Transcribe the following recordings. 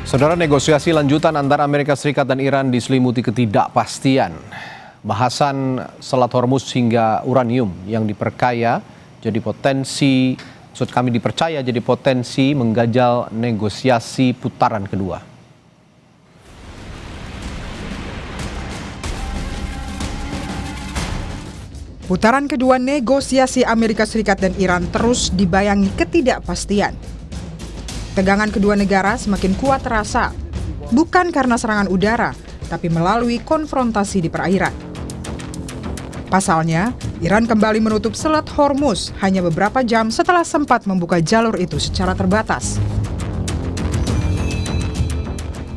Saudara, negosiasi lanjutan antara Amerika Serikat dan Iran diselimuti ketidakpastian. Bahasan Selat Hormuz hingga uranium yang dipercaya jadi potensi mengganjal negosiasi putaran kedua. Putaran kedua negosiasi Amerika Serikat dan Iran terus dibayangi ketidakpastian. Tegangan kedua negara semakin kuat terasa, bukan karena serangan udara, tapi melalui konfrontasi di perairan. Pasalnya, Iran kembali menutup Selat Hormuz hanya beberapa jam setelah sempat membuka jalur itu secara terbatas.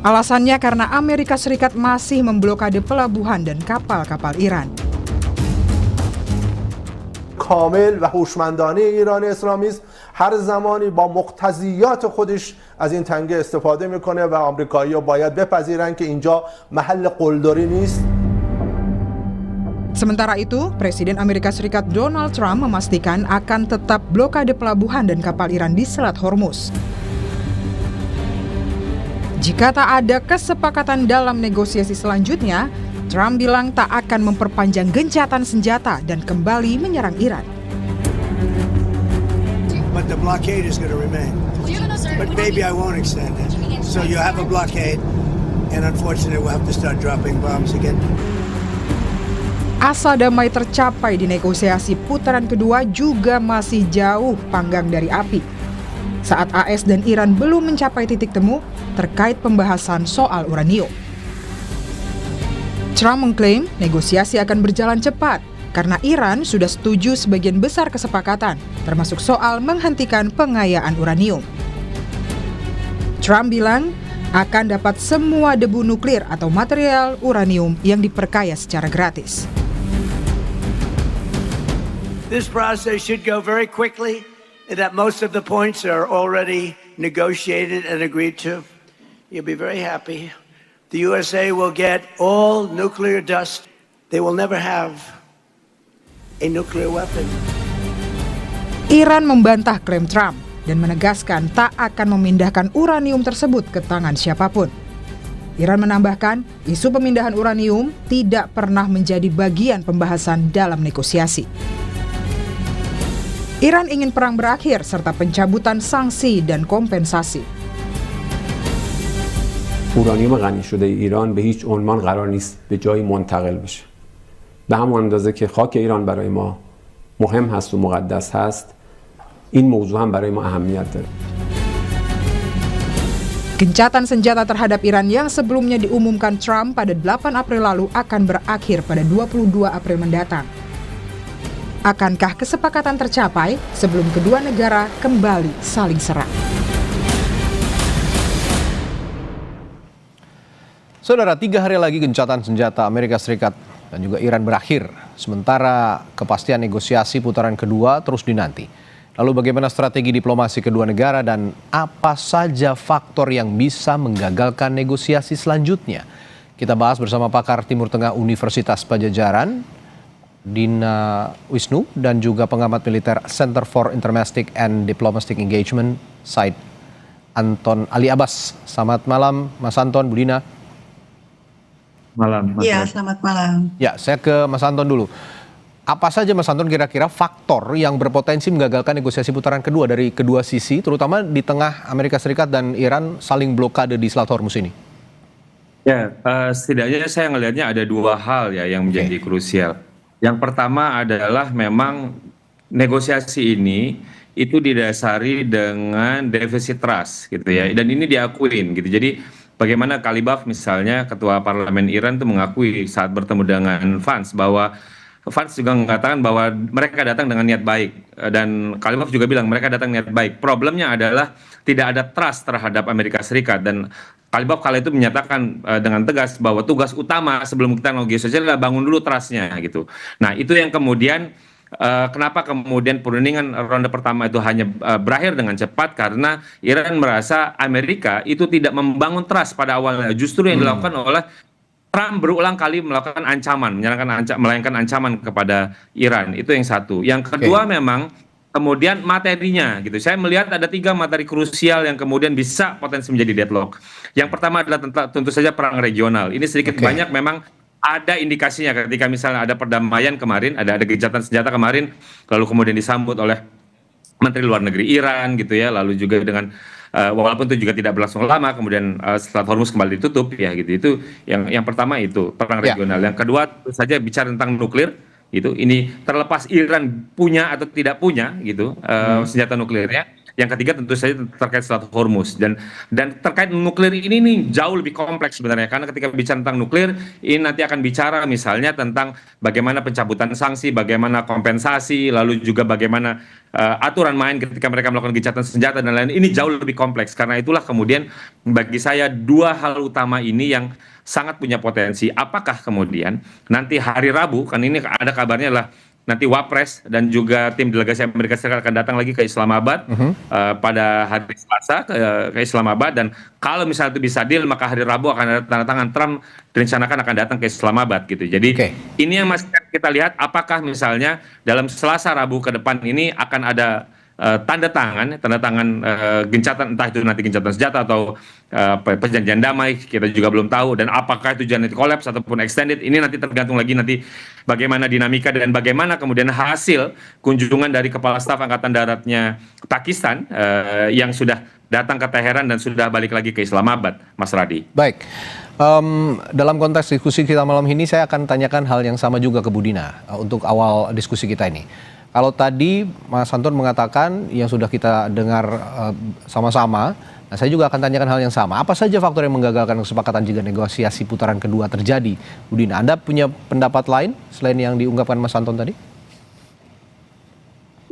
Alasannya karena Amerika Serikat masih memblokade pelabuhan dan kapal-kapal Iran. کامل و هوشمندانه ایران اسلامی است هر زمانی با مقتضیات خودش از این تنگه استفاده میکنه و آمریکایی‌ها باید بپذیرن که اینجا محل قلدری نیست. Sementara itu, Presiden Amerika Serikat Donald Trump memastikan akan tetap blokade pelabuhan dan kapal Iran di Selat Hormuz. Jika tak ada kesepakatan dalam negosiasi selanjutnya, Trump bilang tak akan memperpanjang gencatan senjata dan kembali menyerang Iran. But the blockade is going to remain. But maybe I won't extend it. So you have a blockade, and unfortunately we'll have to start dropping bombs again. Asa damai tercapai di negosiasi putaran kedua juga masih jauh panggang dari api. Saat AS dan Iran belum mencapai titik temu terkait pembahasan soal uranium. Trump mengklaim negosiasi akan berjalan cepat karena Iran sudah setuju sebagian besar kesepakatan, termasuk soal menghentikan pengayaan uranium. Trump bilang akan dapat semua debu nuklir atau material uranium yang diperkaya secara gratis. This process should go very quickly, and that most of the points are already negotiated and agreed to. You'll be very happy. The USA will get all nuclear dust. They will never have a nuclear weapon. Iran membantah klaim Trump dan menegaskan tak akan memindahkan uranium tersebut ke tangan siapapun. Iran menambahkan, isu pemindahan uranium tidak pernah menjadi bagian pembahasan dalam negosiasi. Iran ingin perang berakhir serta pencabutan sanksi dan kompensasi. اورانیوم غنی شده ایران به هیچ عنوان قرار نیست به جایی منتقل بشه. به همون اندازه که خاک ایران برای ما مهم هست و مقدس هست، این موضوع هم برای ما اهمیت داره. Gencatan senjata terhadap Iran yang sebelumnya diumumkan Trump pada 8 April lalu akan berakhir pada 22 April mendatang. Akankah kesepakatan tercapai sebelum kedua negara kembali saling serang? Saudara, 3 hari lagi gencatan senjata Amerika Serikat dan juga Iran berakhir. Sementara kepastian negosiasi putaran kedua terus dinanti. Lalu bagaimana strategi diplomasi kedua negara dan apa saja faktor yang bisa menggagalkan negosiasi selanjutnya? Kita bahas bersama pakar Timur Tengah Universitas Padjadjaran, Dina Wisnu, dan juga pengamat militer Center for Intermestic and Diplomatic Engagement, Said Anton Ali Abbas. Selamat malam, Mas Anton, Bu Dina. Malam. Iya, selamat malam. Ya, saya ke Mas Anton dulu. Apa saja, Mas Anton, kira-kira faktor yang berpotensi menggagalkan negosiasi putaran kedua dari kedua sisi, terutama di tengah Amerika Serikat dan Iran saling blokade di Selat Hormuz ini? Ya, setidaknya saya ngelihatnya ada 2 hal ya yang menjadi krusial. Yang pertama adalah memang negosiasi ini itu didasari dengan defisit trust gitu ya, dan ini diakuin gitu. Jadi bagaimana Kalibaf misalnya ketua parlemen Iran itu mengakui saat bertemu dengan Vance bahwa Vance juga mengatakan bahwa mereka datang dengan niat baik, dan Kalibaf juga bilang mereka datang niat baik. Problemnya adalah tidak ada trust terhadap Amerika Serikat, dan Kalibaf kala itu menyatakan dengan tegas bahwa tugas utama sebelum kita negosiasi adalah bangun dulu trustnya gitu. Nah, itu yang kemudian kenapa kemudian perundingan ronde pertama itu hanya berakhir dengan cepat, karena Iran merasa Amerika itu tidak membangun trust pada awalnya. Justru yang dilakukan oleh Trump berulang kali melakukan ancaman, melayangkan ancaman kepada Iran. Itu yang satu. Yang kedua, memang kemudian materinya gitu. Saya melihat ada 3 materi krusial yang kemudian bisa potensi menjadi deadlock. Yang pertama adalah tentu saja perang regional. Ini sedikit banyak memang ada indikasinya ketika misalnya ada perdamaian kemarin, ada gencatan senjata kemarin, lalu kemudian disambut oleh Menteri Luar Negeri Iran gitu ya, lalu juga dengan walaupun itu juga tidak berlangsung lama, kemudian Selat Hormuz kembali ditutup ya gitu. Itu yang pertama itu perang regional. Yang kedua tentu saja bicara tentang nuklir gitu. Ini terlepas Iran punya atau tidak punya gitu senjata nuklirnya. Yang ketiga tentu saja terkait Selat Hormuz dan terkait nuklir ini nih jauh lebih kompleks sebenarnya, karena ketika bicara tentang nuklir ini nanti akan bicara misalnya tentang bagaimana pencabutan sanksi, bagaimana kompensasi, lalu juga bagaimana aturan main ketika mereka melakukan gencatan senjata dan lain. Ini jauh lebih kompleks, karena itulah kemudian bagi saya 2 hal utama ini yang sangat punya potensi. Apakah kemudian nanti hari Rabu, kan ini ada kabarnya lah nanti Wapres dan juga tim delegasi Amerika Serikat akan datang lagi ke Islamabad pada hari Selasa ke Islamabad, dan kalau misalnya itu bisa deal maka hari Rabu akan ada tanda tangan. Trump direncanakan akan datang ke Islamabad gitu. Jadi ini yang masih kita lihat apakah misalnya dalam Selasa Rabu ke depan ini akan ada tanda tangan gencatan, entah itu nanti gencatan senjata atau perjanjian damai, kita juga belum tahu, dan apakah itu nanti collapse ataupun extended, ini nanti tergantung lagi nanti bagaimana dinamika dan bagaimana kemudian hasil kunjungan dari Kepala Staf Angkatan Daratnya Pakistan yang sudah datang ke Teheran dan sudah balik lagi ke Islamabad, Mas Radi. Baik, dalam konteks diskusi kita malam ini saya akan tanyakan hal yang sama juga ke Budina untuk awal diskusi kita ini. Kalau tadi Mas Anton mengatakan yang sudah kita dengar sama-sama, nah saya juga akan tanyakan hal yang sama. Apa saja faktor yang menggagalkan kesepakatan jika negosiasi putaran kedua terjadi? Budina, Anda punya pendapat lain selain yang diungkapkan Mas Anton tadi?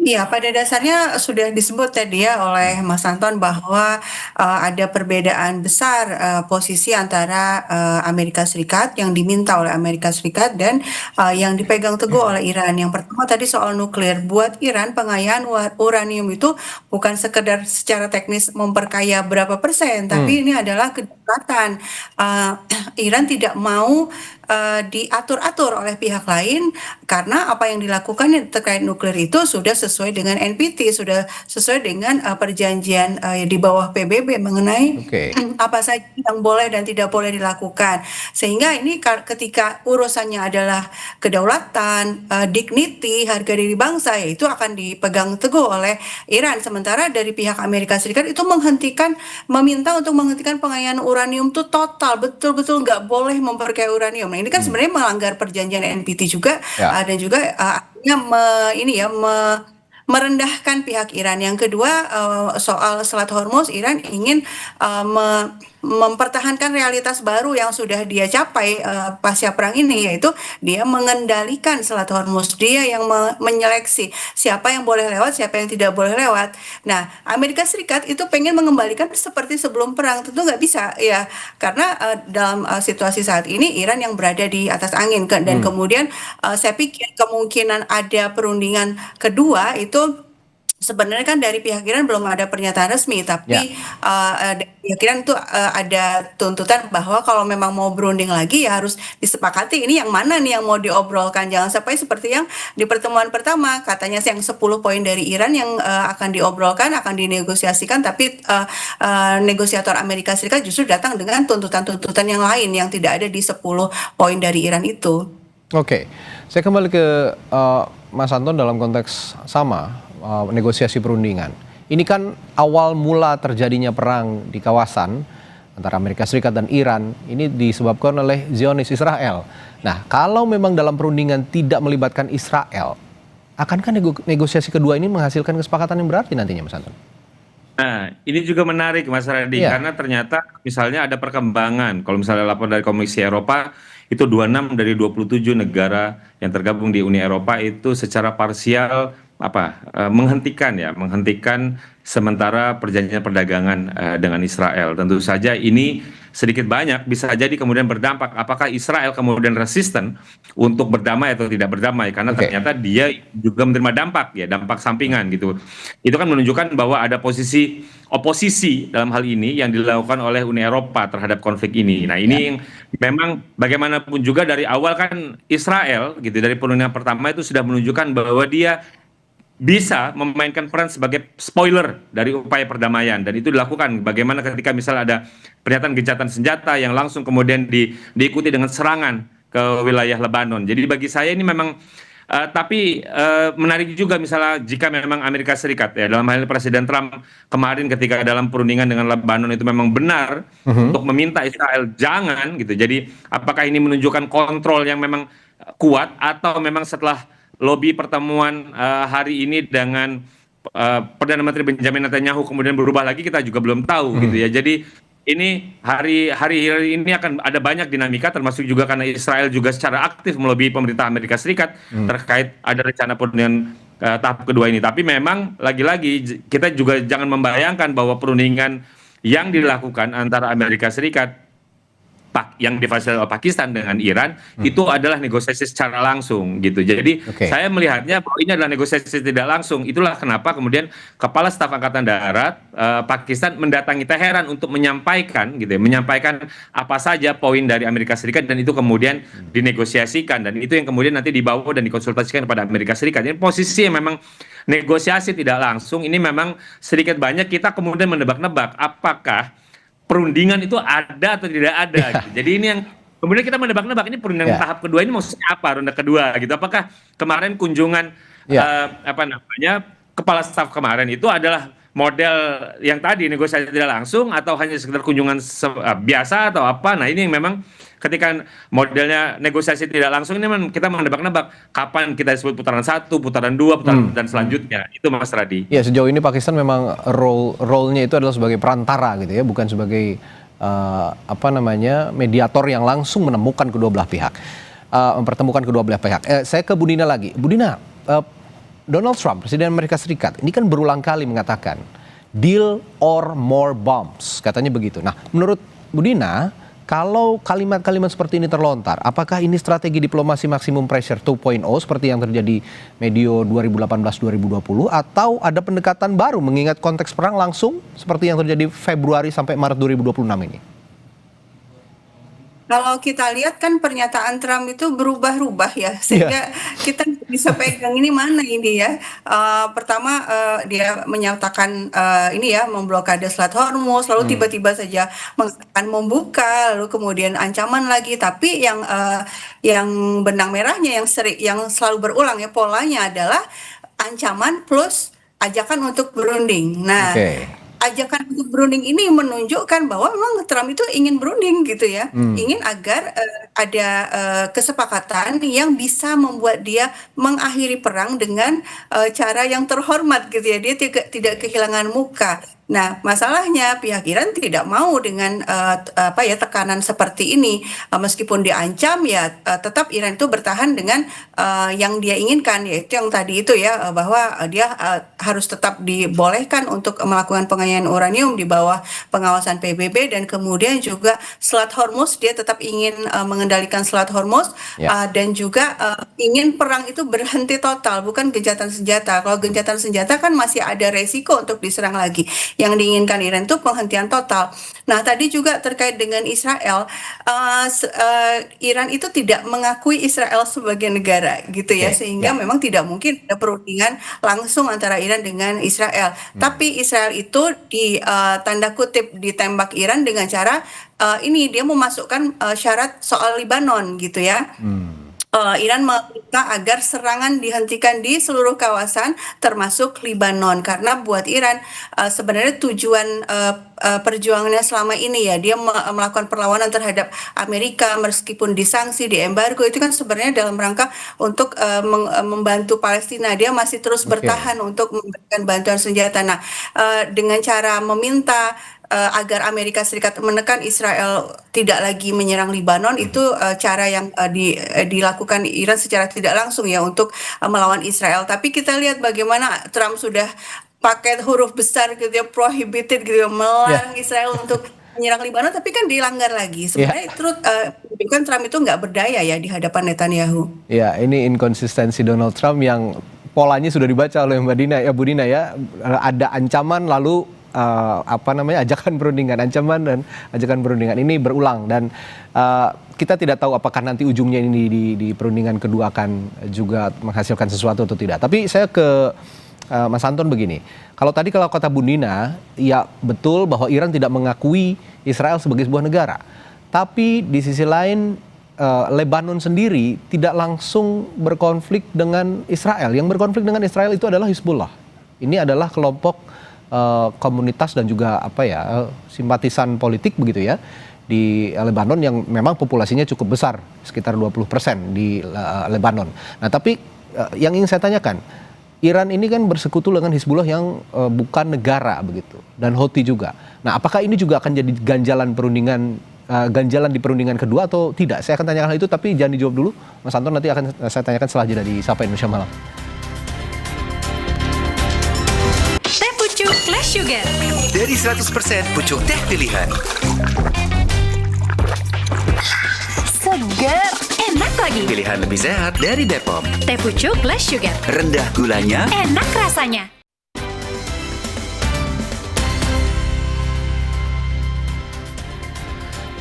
Iya, pada dasarnya sudah disebut tadi ya oleh Mas Anton bahwa ada perbedaan besar posisi antara Amerika Serikat yang diminta oleh Amerika Serikat dan yang dipegang teguh oleh Iran. Yang pertama tadi soal nuklir. Buat Iran pengayaan uranium itu bukan sekedar secara teknis memperkaya berapa persen, tapi ini adalah kedaulatan. Iran tidak mau diatur-atur oleh pihak lain, karena apa yang dilakukan terkait nuklir itu sudah sesuai dengan NPT, sudah sesuai dengan perjanjian di bawah PBB mengenai apa saja yang boleh dan tidak boleh dilakukan. Sehingga ini ketika urusannya adalah kedaulatan, dignity, harga diri bangsa, itu akan dipegang teguh oleh Iran. Sementara dari pihak Amerika Serikat itu meminta untuk menghentikan pengayaan uranium itu total, betul-betul nggak boleh memperkaya uranium. Nah, ini kan sebenarnya melanggar perjanjian NPT juga, dan juga artinya merendahkan pihak Iran. Yang kedua soal Selat Hormuz, Iran ingin mempertahankan realitas baru yang sudah dia capai pasca perang ini, yaitu dia mengendalikan Selat Hormuz, dia yang menyeleksi siapa yang boleh lewat, siapa yang tidak boleh lewat. Nah, Amerika Serikat itu pengen mengembalikan seperti sebelum perang, tentu nggak bisa ya, karena dalam situasi saat ini Iran yang berada di atas angin, dan kemudian saya pikir kemungkinan ada perundingan kedua itu sebenarnya kan dari pihak Iran belum ada pernyataan resmi, tapi dari pihak Iran itu ada tuntutan bahwa kalau memang mau berunding lagi ya harus disepakati ini yang mana nih yang mau diobrolkan. Jangan sampai seperti yang di pertemuan pertama, katanya yang 10 poin dari Iran yang akan diobrolkan, akan dinegosiasikan, tapi negosiator Amerika Serikat justru datang dengan tuntutan-tuntutan yang lain yang tidak ada di 10 poin dari Iran itu. Oke, saya kembali ke Mas Anton dalam konteks sama. Negosiasi perundingan. Ini kan awal mula terjadinya perang di kawasan antara Amerika Serikat dan Iran ini disebabkan oleh Zionis Israel. Nah, kalau memang dalam perundingan tidak melibatkan Israel, akankah negosiasi kedua ini menghasilkan kesepakatan yang berarti nantinya, Mas Anton? Nah, ini juga menarik, Mas Radi, karena ternyata misalnya ada perkembangan. Kalau misalnya laporan dari Komisi Eropa, itu 26 dari 27 negara yang tergabung di Uni Eropa itu secara parsial menghentikan sementara perjanjian perdagangan dengan Israel. Tentu saja ini sedikit banyak bisa jadi kemudian berdampak apakah Israel kemudian resisten untuk berdamai atau tidak berdamai, karena ternyata dia juga menerima dampak sampingan gitu. Itu kan menunjukkan bahwa ada posisi oposisi dalam hal ini yang dilakukan oleh Uni Eropa terhadap konflik ini. Nah, ini yang memang bagaimanapun juga dari awal kan Israel gitu, dari perundingan pertama itu sudah menunjukkan bahwa dia bisa memainkan peran sebagai spoiler dari upaya perdamaian, dan itu dilakukan bagaimana ketika misal ada pernyataan gencatan senjata yang langsung kemudian diikuti dengan serangan ke wilayah Lebanon. Jadi bagi saya ini memang tapi menarik juga misalnya jika memang Amerika Serikat ya dalam hal ini Presiden Trump kemarin ketika dalam perundingan dengan Lebanon itu memang benar untuk meminta Israel jangan gitu. Jadi apakah ini menunjukkan kontrol yang memang kuat atau memang setelah lobby pertemuan hari ini dengan Perdana Menteri Benjamin Netanyahu kemudian berubah lagi, kita juga belum tahu gitu ya. Jadi ini hari ini akan ada banyak dinamika, termasuk juga karena Israel juga secara aktif melobi pemerintah Amerika Serikat terkait ada rencana perundingan tahap kedua ini. Tapi memang lagi-lagi kita juga jangan membayangkan bahwa perundingan yang dilakukan antara Amerika Serikat yang difasilitasi oleh Pakistan dengan Iran itu adalah negosiasi secara langsung gitu. Jadi saya melihatnya bahwa ini adalah negosiasi tidak langsung. Itulah kenapa kemudian Kepala Staf Angkatan Darat Pakistan mendatangi Teheran untuk menyampaikan gitu ya, menyampaikan apa saja poin dari Amerika Serikat dan itu kemudian dinegosiasikan dan itu yang kemudian nanti dibawa dan dikonsultasikan kepada Amerika Serikat. Ini posisi yang memang negosiasi tidak langsung, ini memang sedikit banyak kita kemudian menebak-nebak apakah perundingan itu ada atau tidak ada gitu. Jadi ini yang kemudian kita menebak-nebak ini perundingan tahap kedua ini maksudnya apa, ronde kedua gitu. Apakah kemarin kunjungan kepala staf kemarin itu adalah model yang tadi negosiasi tidak langsung atau hanya sekedar kunjungan biasa atau apa. Nah ini memang ketika modelnya negosiasi tidak langsung ini memang kita menebak-nebak kapan kita disebut putaran 1, putaran 2, putaran dan selanjutnya. Itu Mas Radi. Ya sejauh ini Pakistan memang role-nya itu adalah sebagai perantara gitu ya, bukan sebagai mediator yang langsung menemukan kedua belah pihak, mempertemukan kedua belah pihak. Saya ke Bu Dina lagi. Bu Dina, Donald Trump, Presiden Amerika Serikat, ini kan berulang kali mengatakan deal or more bombs, katanya begitu. Nah, menurut Bu Dina, kalau kalimat-kalimat seperti ini terlontar, apakah ini strategi diplomasi maksimum pressure 2.0 seperti yang terjadi medio 2018-2020 atau ada pendekatan baru mengingat konteks perang langsung seperti yang terjadi Februari sampai Maret 2026 ini? Kalau kita lihat kan pernyataan Trump itu berubah-ubah ya, sehingga kita bisa pegang ini mana ini ya. Pertama dia menyatakan ini ya memblokade Selat Hormuz, lalu tiba-tiba saja mengatakan membuka, lalu kemudian ancaman lagi. Tapi yang benang merahnya yang selalu berulang ya polanya adalah ancaman plus ajakan untuk berunding. Nah. Ajakan untuk berunding ini menunjukkan bahwa memang Trump itu ingin berunding gitu ya, ingin agar ada kesepakatan yang bisa membuat dia mengakhiri perang dengan cara yang terhormat gitu ya, dia tidak kehilangan muka. Nah, masalahnya pihak Iran tidak mau dengan tekanan seperti ini, meskipun diancam ya tetap Iran itu bertahan dengan yang dia inginkan, yaitu yang tadi itu ya bahwa dia harus tetap dibolehkan untuk melakukan penganyaan uranium di bawah pengawasan PBB dan kemudian juga Selat Hormuz dia tetap ingin mengendalikan Selat Hormuz dan juga ingin perang itu berhenti total, bukan gencatan senjata. Kalau gencatan senjata kan masih ada resiko untuk diserang lagi. Yang diinginkan Iran itu penghentian total. Nah, tadi juga terkait dengan Israel, Iran itu tidak mengakui Israel sebagai negara gitu ya, sehingga memang tidak mungkin ada perundingan langsung antara Iran dengan Israel. Tapi Israel itu di tanda kutip ditembak Iran dengan cara ini dia memasukkan syarat soal Libanon gitu ya. Iran meminta agar serangan dihentikan di seluruh kawasan termasuk Libanon karena buat Iran sebenarnya tujuan perjuangannya selama ini ya dia melakukan perlawanan terhadap Amerika meskipun disanksi, diembargo itu kan sebenarnya dalam rangka untuk membantu Palestina. Dia masih terus bertahan untuk memberikan bantuan senjata. Nah, dengan cara meminta agar Amerika Serikat menekan Israel tidak lagi menyerang Libanon itu cara yang dilakukan Iran secara tidak langsung ya untuk melawan Israel. Tapi kita lihat bagaimana Trump sudah pakai huruf besar gitu ya, prohibited gitu ya, melarang Israel untuk menyerang Libanon, tapi kan dilanggar lagi. Sebenarnya itu kan Trump itu nggak berdaya ya di hadapan Netanyahu. Ya, ini inkonsistensi Donald Trump yang polanya sudah dibaca oleh Mbak Dina ya, Bu Dina ya, ada ancaman lalu ajakan perundingan, ancaman dan ajakan perundingan ini berulang dan kita tidak tahu apakah nanti ujungnya ini di perundingan kedua akan juga menghasilkan sesuatu atau tidak. Tapi saya ke Mas Anton begini, kalau kata Bu Nina, ya betul bahwa Iran tidak mengakui Israel sebagai sebuah negara. Tapi di sisi lain Lebanon sendiri tidak langsung berkonflik dengan Israel. Yang berkonflik dengan Israel itu adalah Hizbullah. Ini adalah kelompok komunitas dan juga simpatisan politik begitu ya di Lebanon yang memang populasinya cukup besar, sekitar 20% di Lebanon. Nah, tapi yang ingin saya tanyakan, Iran ini kan bersekutu dengan Hizbullah yang bukan negara begitu, dan Houthi juga. Nah, apakah ini juga akan jadi ganjalan di perundingan kedua atau tidak? Saya akan tanyakan hal itu, tapi jangan dijawab dulu, Mas Anton. Nanti akan saya tanyakan setelah jeda di Sapa Indonesia Malam. Teh pucuk Flash Sugar Dari 100% pucuk teh pilihan. segar, enak lagi. Pilihan lebih sehat dari Bepom. Teh pucuk Flash Sugar, Rendah gulanya, enak rasanya.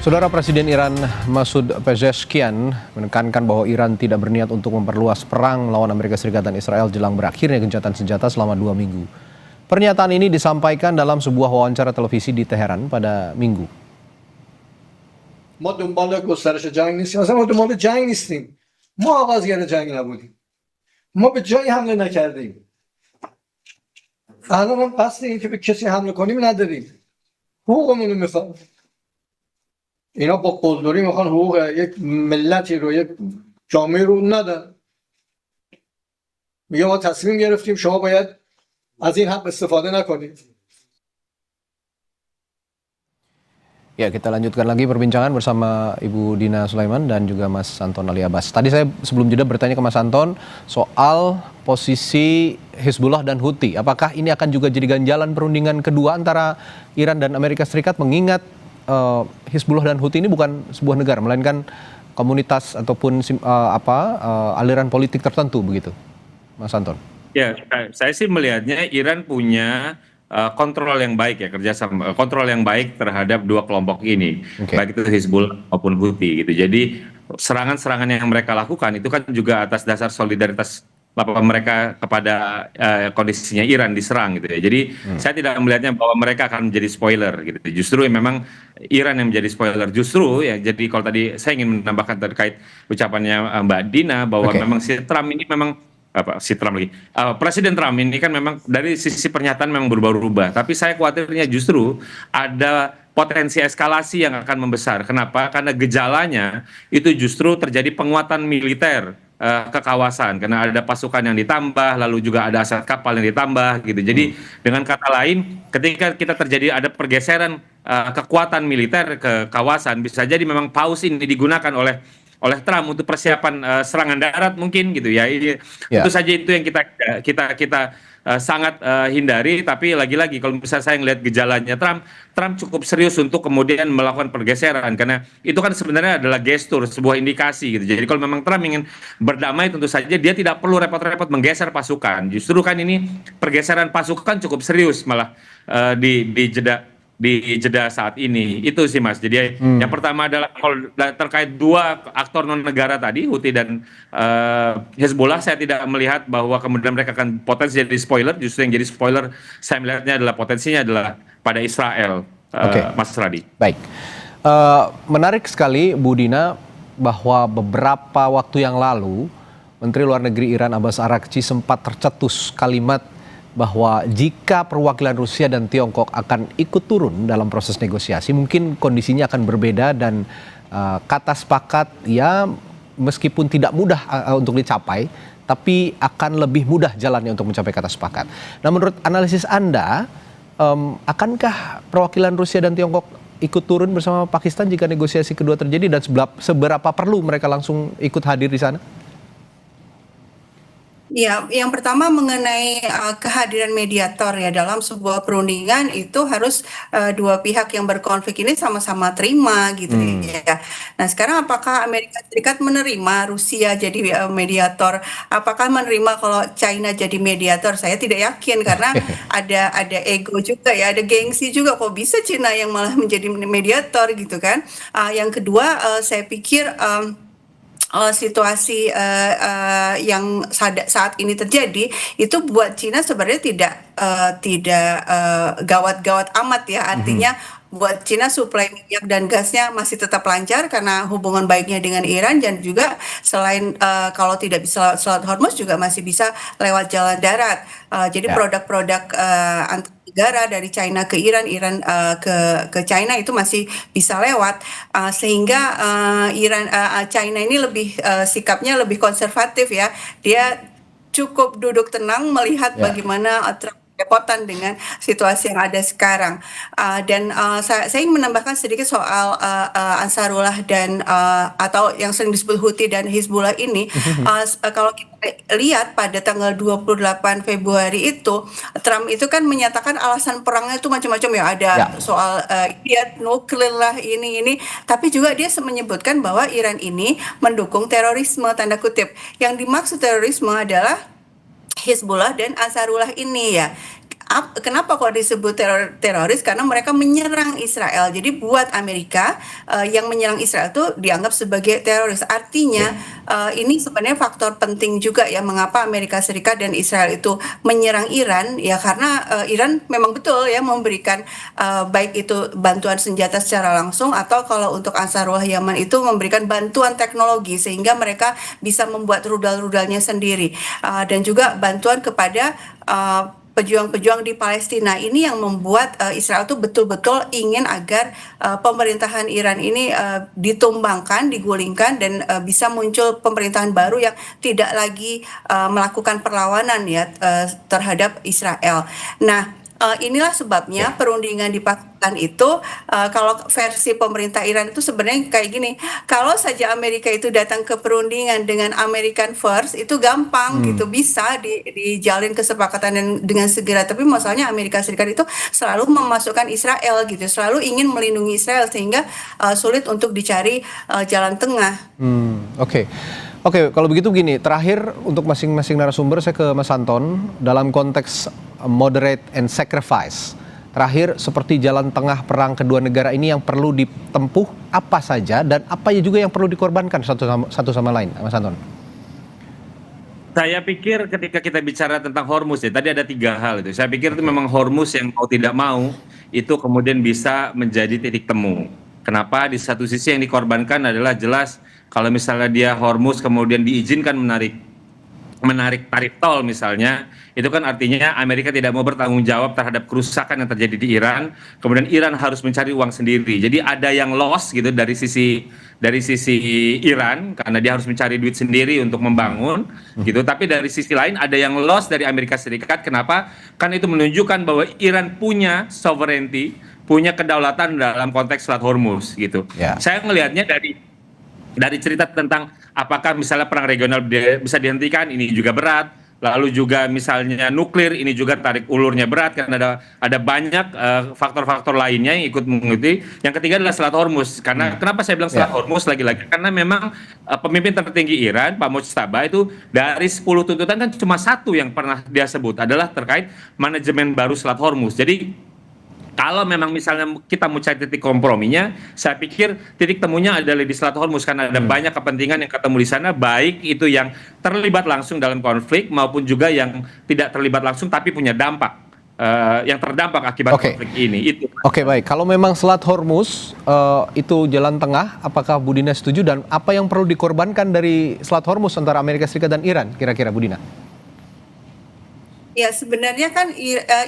Saudara Presiden Iran Masoud Pezeshkian menekankan bahwa Iran tidak berniat untuk memperluas perang melawan Amerika Serikat dan Israel jelang berakhirnya gencatan senjata selama 2 minggu. Pernyataan ini disampaikan dalam sebuah wawancara televisi di Teheran pada Minggu. ما دنبال گسترش جنگ نیستیم، اصلا ما دنبال جنگ نیستیم، ما آغازگر جنگ نبودیم، ما به جایی حمله نکردیم، الان هم قصد این که به کسی حمله کنیم نداریم، حقوقمون رو میخوام. اینا با قلدری میخوان حقوق یک ملتی رو، یک جامعه رو ندن. میگه ما تصمیم گرفتیم شما باید از این حق استفاده نکنید. Ya, kita lanjutkan lagi perbincangan bersama Ibu Dina Sulaiman dan juga Mas Anton Ali Abbas. Tadi saya sebelum jeda bertanya ke Mas Anton soal posisi Hizbullah dan Houthi. Apakah ini akan juga jadi ganjalan perundingan kedua antara Iran dan Amerika Serikat, mengingat Hizbullah dan Houthi ini bukan sebuah negara, melainkan komunitas ataupun aliran politik tertentu begitu, Mas Anton? Ya, saya sih melihatnya Iran punya kontrol yang baik ya, kerjasama kontrol yang baik terhadap dua kelompok ini, baik itu Hizbullah maupun Houthi gitu. Jadi serangan-serangan yang mereka lakukan itu kan juga atas dasar solidaritas mereka kepada kondisinya Iran diserang gitu ya. Jadi saya tidak melihatnya bahwa mereka akan menjadi spoiler gitu. Justru memang Iran yang menjadi spoiler. Justru ya, jadi kalau tadi saya ingin menambahkan terkait ucapannya Mbak Dina bahwa memang si Trump ini memang Presiden Trump ini kan memang dari sisi pernyataan memang berubah-ubah, tapi saya khawatirnya justru ada potensi eskalasi yang akan membesar. Kenapa? Karena gejalanya itu justru terjadi penguatan militer ke kawasan, karena ada pasukan yang ditambah, lalu juga ada aset kapal yang ditambah gitu. Jadi dengan kata lain, ketika kita terjadi ada pergeseran kekuatan militer ke kawasan, bisa jadi memang paus ini digunakan oleh Trump untuk persiapan serangan darat mungkin gitu ya. Tentu saja itu yang kita sangat hindari. Tapi lagi-lagi kalau misalnya saya ngelihat gejalanya Trump cukup serius untuk kemudian melakukan pergeseran, karena itu kan sebenarnya adalah gestur, sebuah indikasi gitu. Jadi kalau memang Trump ingin berdamai, tentu saja dia tidak perlu repot-repot menggeser pasukan. Justru kan ini pergeseran pasukan cukup serius malah di jeda saat ini. Itu sih Mas. Jadi yang pertama adalah kalau terkait dua aktor non negara tadi, Houthi dan Hezbollah, saya tidak melihat bahwa kemudian mereka akan potensi jadi spoiler. Justru yang jadi spoiler saya melihatnya adalah potensinya adalah pada Israel, Mas Radi. Baik. Menarik sekali Bu Dina bahwa beberapa waktu yang lalu Menteri Luar Negeri Iran Abbas Araghchi sempat tercetus kalimat bahwa jika perwakilan Rusia dan Tiongkok akan ikut turun dalam proses negosiasi, mungkin kondisinya akan berbeda dan kata sepakat ya meskipun tidak mudah untuk dicapai, tapi akan lebih mudah jalannya untuk mencapai kata sepakat. Nah, menurut analisis Anda, akankah perwakilan Rusia dan Tiongkok ikut turun bersama Pakistan jika negosiasi kedua terjadi, dan seberapa perlu mereka langsung ikut hadir di sana? Ya, yang pertama mengenai kehadiran mediator ya dalam sebuah perundingan itu harus dua pihak yang berkonflik ini sama-sama terima gitu ya. Nah, sekarang apakah Amerika Serikat menerima Rusia jadi mediator? Apakah menerima kalau China jadi mediator? Saya tidak yakin, karena ada ego juga ya, ada gengsi juga, kok bisa China yang malah menjadi mediator gitu kan. Yang kedua, saya pikir situasi yang saat ini terjadi itu buat Cina sebenarnya tidak gawat-gawat amat ya. Artinya buat Cina suplai minyak dan gasnya masih tetap lancar karena hubungan baiknya dengan Iran, dan juga selain kalau tidak bisa Selat Hormuz juga masih bisa lewat jalan darat. Jadi produk-produk antar negara dari China ke Iran, ke China itu masih bisa lewat, sehingga China ini sikapnya lebih konservatif ya. Dia cukup duduk tenang melihat bagaimana Trump kerepotan dengan situasi yang ada sekarang. Saya ingin menambahkan sedikit soal Ansarullah dan atau yang sering disebut Houthi dan Hizbullah ini. Kalau kita lihat pada tanggal 28 Februari itu, Trump itu kan menyatakan alasan perangnya itu macam-macam ya. Ada soal nuklir lah, ini. Tapi juga dia menyebutkan bahwa Iran ini mendukung terorisme, tanda kutip. Yang dimaksud terorisme adalah Hizbullah dan Ansarullah ini ya. Kenapa kok disebut teroris? Karena mereka menyerang Israel. Jadi buat Amerika yang menyerang Israel itu dianggap sebagai teroris. Artinya ini sebenarnya faktor penting juga ya mengapa Amerika Serikat dan Israel itu menyerang Iran ya, karena Iran memang betul ya memberikan baik itu bantuan senjata secara langsung atau kalau untuk Ansarullah Yaman itu memberikan bantuan teknologi sehingga mereka bisa membuat rudal-rudalnya sendiri, dan juga bantuan kepada pejuang-pejuang di Palestina. Ini yang membuat Israel tuh betul-betul ingin agar pemerintahan Iran ini ditumbangkan, digulingkan, dan bisa muncul pemerintahan baru yang tidak lagi melakukan perlawanan ya terhadap Israel. Nah, inilah sebabnya perundingan di Pakistan itu kalau versi pemerintah Iran itu sebenarnya kayak gini. Kalau saja Amerika itu datang ke perundingan dengan American First itu gampang gitu, bisa dijalin kesepakatan dengan segera. Tapi masalahnya Amerika Serikat itu selalu memasukkan Israel gitu, selalu ingin melindungi Israel sehingga sulit untuk dicari jalan tengah. Oke, kalau begitu begini, terakhir untuk masing-masing narasumber saya ke Mas Anton dalam konteks moderate and sacrifice. Terakhir, seperti jalan tengah perang kedua negara ini yang perlu ditempuh apa saja dan apa juga yang perlu dikorbankan satu sama lain, Mas Anton? Saya pikir ketika kita bicara tentang Hormuz ya, tadi ada 3 hal itu. Saya pikir itu memang Hormuz yang mau tidak mau itu kemudian bisa menjadi titik temu. Kenapa? Di satu sisi yang dikorbankan adalah jelas kalau misalnya dia Hormuz kemudian diizinkan menarik tarif tol misalnya, itu kan artinya Amerika tidak mau bertanggung jawab terhadap kerusakan yang terjadi di Iran, kemudian Iran harus mencari uang sendiri. Jadi ada yang loss gitu dari sisi Iran karena dia harus mencari duit sendiri untuk membangun gitu, tapi dari sisi lain ada yang loss dari Amerika Serikat. Kenapa? Karena itu menunjukkan bahwa Iran punya sovereignty, punya kedaulatan dalam konteks Selat Hormuz gitu. Saya melihatnya dari cerita tentang apakah misalnya perang regional bisa dihentikan, ini juga berat. Lalu juga misalnya nuklir, ini juga tarik ulurnya berat karena ada banyak faktor-faktor lainnya yang ikut mengikuti. Yang ketiga adalah Selat Hormuz. Karena kenapa saya bilang Selat Hormuz lagi-lagi? Karena memang pemimpin tertinggi Iran, Pak Mujtaba, itu dari 10 tuntutan kan cuma 1 yang pernah dia sebut adalah terkait manajemen baru Selat Hormuz. Jadi kalau memang misalnya kita mau cari titik komprominya, saya pikir titik temunya adalah di Selat Hormuz karena ada banyak kepentingan yang ketemu di sana, baik itu yang terlibat langsung dalam konflik maupun juga yang tidak terlibat langsung tapi punya dampak, yang terdampak akibat konflik ini. Oke, baik. Kalau memang Selat Hormuz itu jalan tengah, apakah Budina setuju dan apa yang perlu dikorbankan dari Selat Hormuz antara Amerika Serikat dan Iran kira-kira, Budina? Ya, sebenarnya kan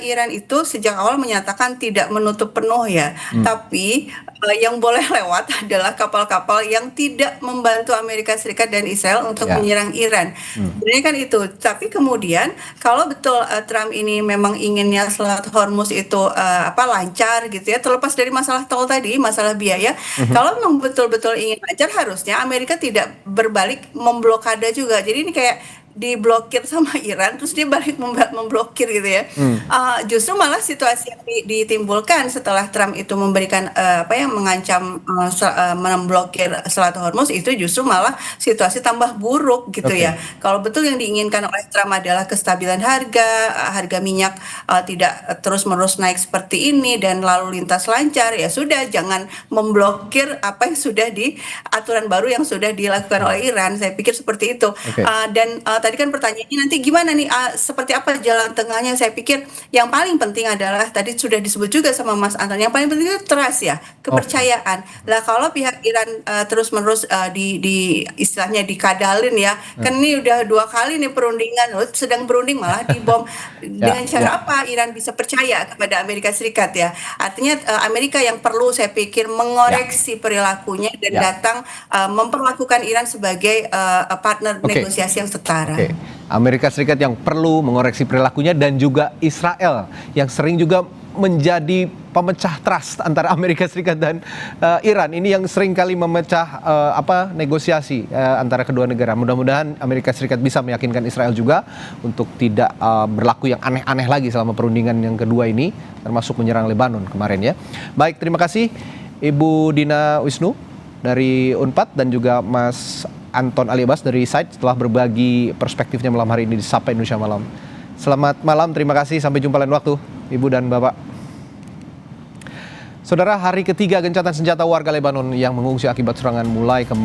Iran itu sejak awal menyatakan tidak menutup penuh ya, tapi yang boleh lewat adalah kapal-kapal yang tidak membantu Amerika Serikat dan Israel untuk menyerang Iran. Sebenarnya kan itu. Tapi kemudian kalau betul Trump ini memang inginnya Selat Hormuz itu lancar gitu ya, terlepas dari masalah tol tadi, masalah biaya, kalau memang betul-betul ingin lancar harusnya Amerika tidak berbalik memblokade juga. Jadi ini kayak diblokir sama Iran, terus dia balik memblokir gitu ya. Justru malah situasi yang ditimbulkan setelah Trump itu memberikan mengancam memblokir Selat Hormuz, itu justru malah situasi tambah buruk gitu ya. Kalau betul yang diinginkan oleh Trump adalah kestabilan harga minyak tidak terus-menerus naik seperti ini dan lalu lintas lancar, ya sudah, jangan memblokir apa yang sudah aturan baru yang sudah dilakukan oleh Iran. Saya pikir seperti itu. Dan tadi kan pertanyaannya nanti gimana nih, seperti apa jalan tengahnya? Saya pikir yang paling penting adalah tadi sudah disebut juga sama Mas Anton, yang paling penting itu trust ya, kepercayaan. Lah kalau pihak Iran terus-menerus istilahnya dikadalin ya, kan ini udah 2 kali nih perundingan, sedang berunding malah dibom. Dengan cara apa Iran bisa percaya kepada Amerika Serikat ya? Artinya Amerika yang perlu, saya pikir, mengoreksi perilakunya dan datang memperlakukan Iran sebagai partner negosiasi yang setara. Amerika Serikat yang perlu mengoreksi perilakunya, dan juga Israel yang sering juga menjadi pemecah trust antara Amerika Serikat dan Iran. Ini yang sering kali memecah negosiasi antara kedua negara. Mudah-mudahan Amerika Serikat bisa meyakinkan Israel juga untuk tidak berlaku yang aneh-aneh lagi selama perundingan yang kedua ini, termasuk menyerang Lebanon kemarin ya. Baik, terima kasih Ibu Dina Wisnu dari Unpad dan juga Mas Anton Aliabas dari Site telah berbagi perspektifnya malam hari ini di Sapa Indonesia Malam. Selamat malam, terima kasih, sampai jumpa lain waktu Ibu dan Bapak. Saudara, hari ketiga gencatan senjata warga Lebanon yang mengungsi akibat serangan mulai kembali